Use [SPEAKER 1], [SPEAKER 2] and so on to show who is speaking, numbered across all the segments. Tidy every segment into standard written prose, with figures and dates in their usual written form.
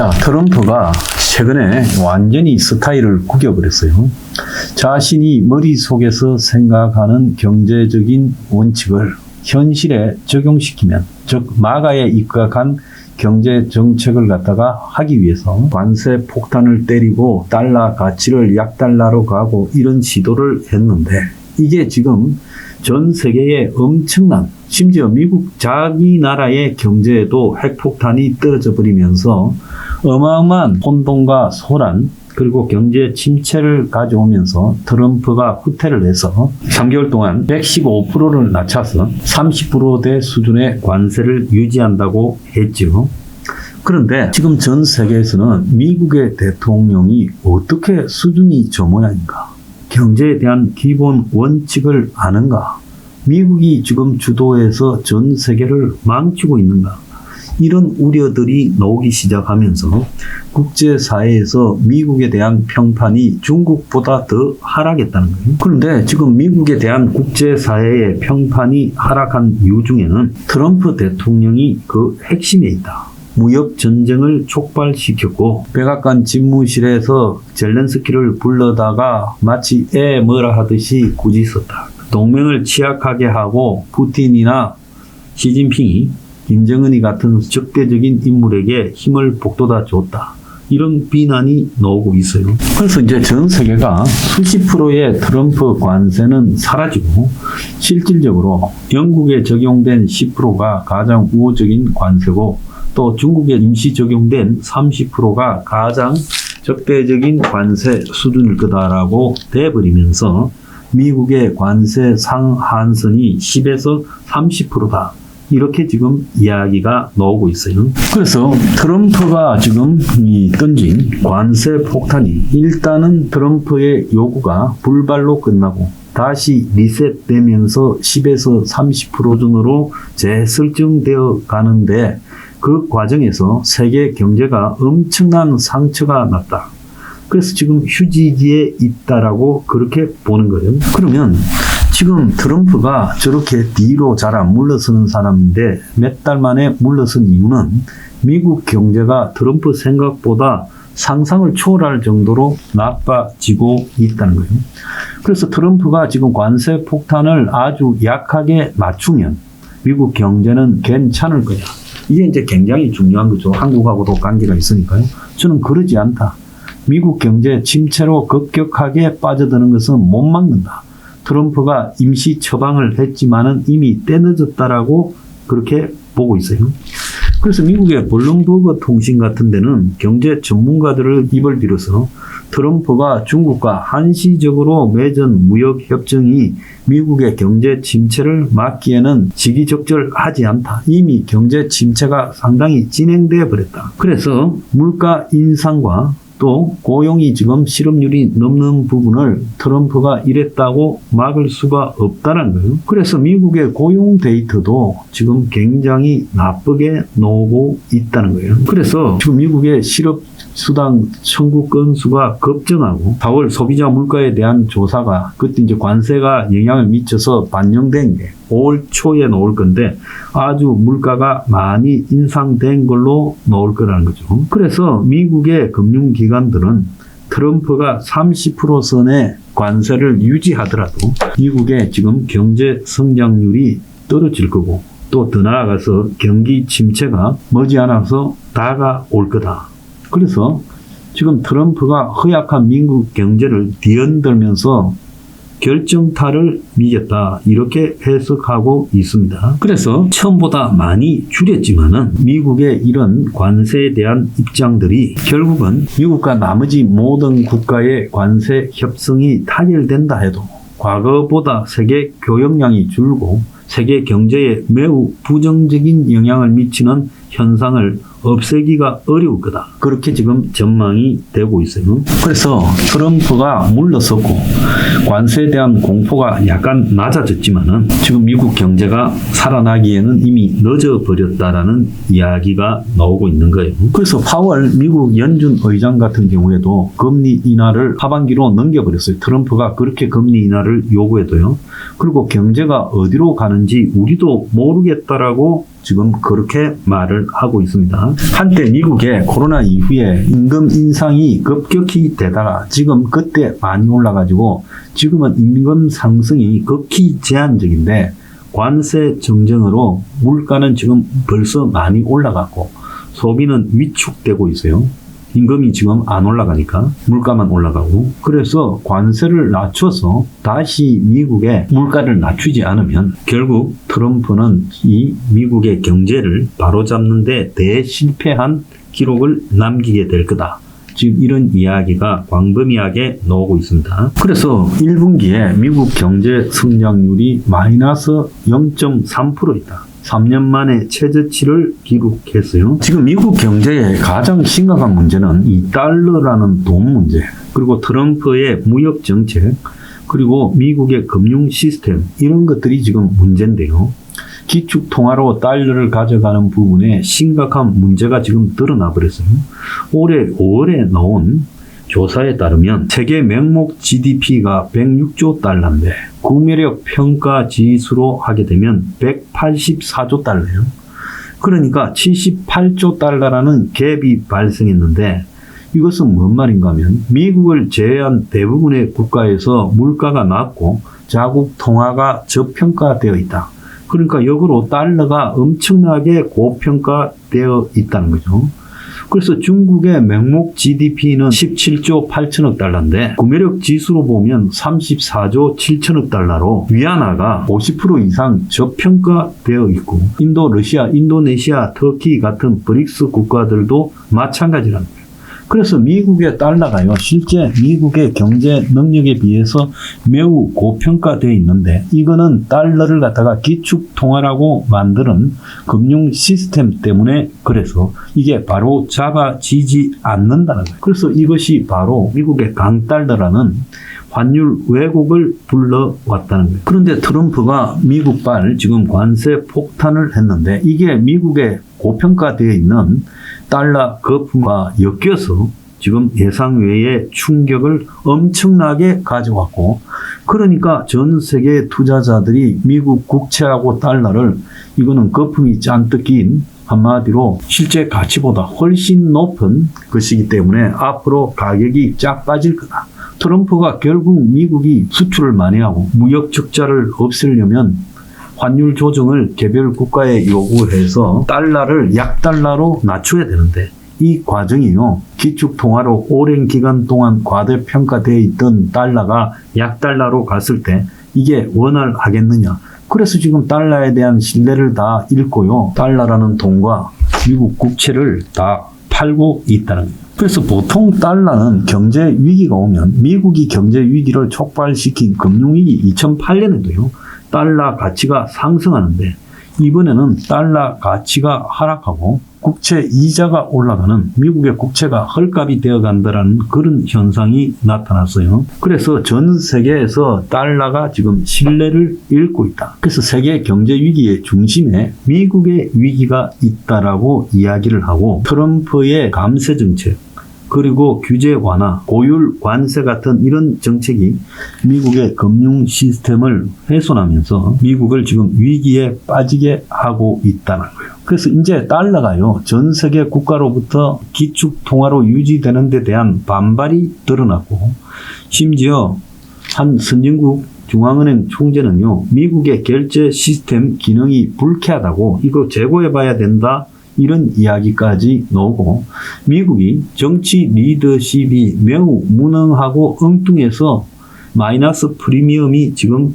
[SPEAKER 1] 자, 트럼프가 최근에 완전히 스타일을 구겨버렸어요. 자신이 머릿속에서 생각하는 경제적인 원칙을 현실에 적용시키면, 즉 마가에 입각한 경제 정책을 갖다가 하기 위해서 관세 폭탄을 때리고 달러 가치를 약달러로 가고 이런 시도를 했는데, 이게 지금 전 세계에 엄청난, 심지어 미국 자기 나라의 경제에도 핵폭탄이 떨어져 버리면서 어마어마한 혼돈과 소란, 그리고 경제 침체를 가져오면서 트럼프가 후퇴를 해서 3개월 동안 115%를 낮춰서 30%대 수준의 관세를 유지한다고 했죠. 그런데 지금 전 세계에서는 미국의 대통령이 어떻게 수준이 저 모양인가? 경제에 대한 기본 원칙을 아는가? 미국이 지금 주도해서 전 세계를 망치고 있는가? 이런 우려들이 나오기 시작하면서 국제사회에서 미국에 대한 평판이 중국보다 더 하락했다는 거예요. 그런데 지금 미국에 대한 국제사회의 평판이 하락한 이유 중에는 트럼프 대통령이 그 핵심에 있다. 무역 전쟁을 촉발시켰고, 백악관 집무실에서 젤렌스키를 불러다가 마치 애 뭐라 하듯이 꾸짖었다. 동맹을 취약하게 하고 푸틴이나 시진핑이 김정은이 같은 적대적인 인물에게 힘을 북돋아 줬다. 이런 비난이 나오고 있어요. 그래서 이제 전 세계가 수십 프로의 트럼프 관세는 사라지고 실질적으로 영국에 적용된 10%가 가장 우호적인 관세고, 또 중국에 임시 적용된 30%가 가장 적대적인 관세 수준일 거다라고 돼버리면서 미국의 관세 상한선이 10에서 30%다. 이렇게 지금 이야기가 나오고 있어요. 그래서 트럼프가 지금 던진 관세 폭탄이 일단은 트럼프의 요구가 불발로 끝나고 다시 리셋되면서 10에서 30% 수준으로 재설정되어 가는데, 그 과정에서 세계 경제가 엄청난 상처가 났다. 그래서 지금 휴지기에 있다라고 그렇게 보는 거예요. 그러면 지금 트럼프가 저렇게 뒤로 잘 안 물러서는 사람인데 몇 달 만에 물러선 이유는 미국 경제가 트럼프 생각보다 상상을 초월할 정도로 나빠지고 있다는 거예요. 그래서 트럼프가 지금 관세 폭탄을 아주 약하게 맞추면 미국 경제는 괜찮을 거야. 이게 이제 굉장히 중요한 거죠. 한국하고도 관계가 있으니까요. 저는 그러지 않다. 미국 경제 침체로 급격하게 빠져드는 것은 못 막는다. 트럼프가 임시 처방을 했지만은 이미 때늦었다라고 그렇게 보고 있어요. 그래서 미국의 블룸버그 통신 같은 데는 경제 전문가들을 입을 빌어서 트럼프가 중국과 한시적으로 맺은 무역협정이 미국의 경제 침체를 막기에는 시기적절하지 않다. 이미 경제 침체가 상당히 진행되어 버렸다. 그래서 물가 인상과 또 고용이 지금 실업률이 넘는 부분을 트럼프가 이랬다고 막을 수가 없다는 거예요. 그래서 미국의 고용 데이터도 지금 굉장히 나쁘게 나오고 있다는 거예요. 그래서 지금 미국의 실업수당 청구 건수가 급증하고 4월 소비자 물가에 대한 조사가 그때 이제 관세가 영향을 미쳐서 반영된 게 5월 초에 나올 건데 아주 물가가 많이 인상된 걸로 나올 거라는 거죠. 그래서 미국의 금융기관들은 트럼프가 30% 선의 관세를 유지하더라도 미국의 지금 경제 성장률이 떨어질 거고, 또 더 나아가서 경기 침체가 머지않아서 다가올 거다. 그래서 지금 트럼프가 허약한 미국 경제를 뒤흔들면서 결정타를 미겼다. 이렇게 해석하고 있습니다. 그래서 처음보다 많이 줄였지만은 미국의 이런 관세에 대한 입장들이 결국은 미국과 나머지 모든 국가의 관세 협상이 타결된다 해도 과거보다 세계 교역량이 줄고 세계 경제에 매우 부정적인 영향을 미치는 현상을 없애기가 어려울 거다. 그렇게 지금 전망이 되고 있어요. 그래서 트럼프가 물러섰고 관세에 대한 공포가 약간 낮아졌지만은 지금 미국 경제가 살아나기에는 이미 늦어버렸다라는 이야기가 나오고 있는 거예요. 그래서 파월 미국 연준 의장 같은 경우에도 금리 인하를 하반기로 넘겨버렸어요. 트럼프가 그렇게 금리 인하를 요구해도요. 그리고 경제가 어디로 가는지 우리도 모르겠다라고 지금 그렇게 말을 하고 있습니다. 있습니다. 한때 미국의 코로나 이후에 임금 인상이 급격히 되다가 지금 그때 많이 올라가지고 지금은 임금 상승이 극히 제한적인데 관세 정쟁으로 물가는 지금 벌써 많이 올라갔고 소비는 위축되고 있어요. 임금이 지금 안 올라가니까 물가만 올라가고, 그래서 관세를 낮춰서 다시 미국의 물가를 낮추지 않으면 결국 트럼프는 이 미국의 경제를 바로잡는 데 대실패한 기록을 남기게 될 거다. 지금 이런 이야기가 광범위하게 나오고 있습니다. 그래서 1분기에 미국 경제 성장률이 마이너스 0.3%이다. 3년 만에 최저치를 기록했어요. 지금 미국 경제의 가장 심각한 문제는 이 달러라는 돈 문제, 그리고 트럼프의 무역 정책, 그리고 미국의 금융 시스템, 이런 것들이 지금 문제인데요. 기축 통화로 달러를 가져가는 부분에 심각한 문제가 지금 드러나 버렸어요. 올해 5월에 나온 조사에 따르면 세계 명목 GDP가 106조 달러인데 구매력 평가 지수로 하게 되면 184조 달러예요. 그러니까 78조 달러라는 갭이 발생했는데, 이것은 뭔 말인가 하면 미국을 제외한 대부분의 국가에서 물가가 낮고 자국 통화가 저평가되어 있다. 그러니까 역으로 달러가 엄청나게 고평가되어 있다는 거죠. 그래서 중국의 명목 GDP는 17조 8천억 달러인데 구매력 지수로 보면 34조 7천억 달러로 위안화가 50% 이상 저평가되어 있고, 인도, 러시아, 인도네시아, 터키 같은 브릭스 국가들도 마찬가지라는 거예요. 그래서 미국의 달러가요, 실제 미국의 경제 능력에 비해서 매우 고평가되어 있는데, 이거는 달러를 갖다가 기축 통화라고 만드는 금융 시스템 때문에 그래서 이게 바로 잡아지지 않는다는 거예요. 그래서 이것이 바로 미국의 강달러라는 환율 왜곡을 불러왔다는 거예요. 그런데 트럼프가 미국발 지금 관세 폭탄을 했는데, 이게 미국에 고평가되어 있는 달러 거품과 엮여서 지금 예상 외의 충격을 엄청나게 가져왔고, 그러니까 전 세계 투자자들이 미국 국채하고 달러를, 이거는 거품이 잔뜩 낀, 한마디로 실제 가치보다 훨씬 높은 것이기 때문에 앞으로 가격이 쫙 빠질 거다. 트럼프가 결국 미국이 수출을 많이 하고 무역 적자를 없애려면 환율 조정을 개별 국가에 요구를 해서 달러를 약달러로 낮춰야 되는데, 이 과정이요, 기축 통화로 오랜 기간 동안 과대평가되어 있던 달러가 약달러로 갔을 때 이게 원활하겠느냐. 그래서 지금 달러에 대한 신뢰를 다 잃고요, 달러라는 돈과 미국 국채를 다 팔고 있다는 거예요. 그래서 보통 달러는 경제 위기가 오면, 미국이 경제 위기를 촉발시킨 금융위기 2008년에도요 달러 가치가 상승하는데, 이번에는 달러 가치가 하락하고 국채 이자가 올라가는, 미국의 국채가 헐값이 되어간다는 그런 현상이 나타났어요. 그래서 전 세계에서 달러가 지금 신뢰를 잃고 있다. 그래서 세계 경제 위기의 중심에 미국의 위기가 있다라고 이야기를 하고, 트럼프의 감세 정책, 그리고 규제 완화, 고율 관세 같은 이런 정책이 미국의 금융 시스템을 훼손하면서 미국을 지금 위기에 빠지게 하고 있다는 거예요. 그래서 이제 달러가요, 전 세계 국가로부터 기축 통화로 유지되는 데 대한 반발이 드러났고, 심지어 한 선진국 중앙은행 총재는요, 미국의 결제 시스템 기능이 불쾌하다고, 이거 제고해봐야 된다, 이런 이야기까지 나오고, 미국이 정치 리더십이 매우 무능하고 엉뚱해서 마이너스 프리미엄이 지금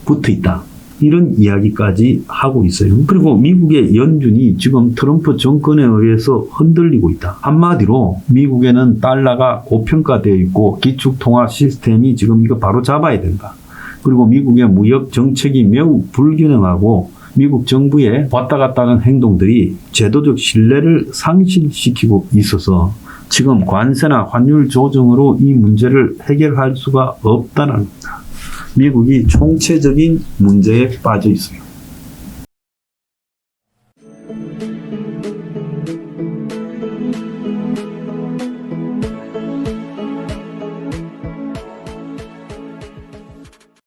[SPEAKER 1] 붙어 있다, 이런 이야기까지 하고 있어요. 그리고 미국의 연준이 지금 트럼프 정권에 의해서 흔들리고 있다. 한마디로 미국에는 달러가 고평가되어 있고 기축통화 시스템이 지금 이거 바로 잡아야 된다. 그리고 미국의 무역 정책이 매우 불균형하고 미국 정부의 왔다 갔다 하는 행동들이 제도적 신뢰를 상실시키고 있어서 지금 관세나 환율 조정으로 이 문제를 해결할 수가 없다는 겁니다. 미국이 총체적인 문제에 빠져 있어요.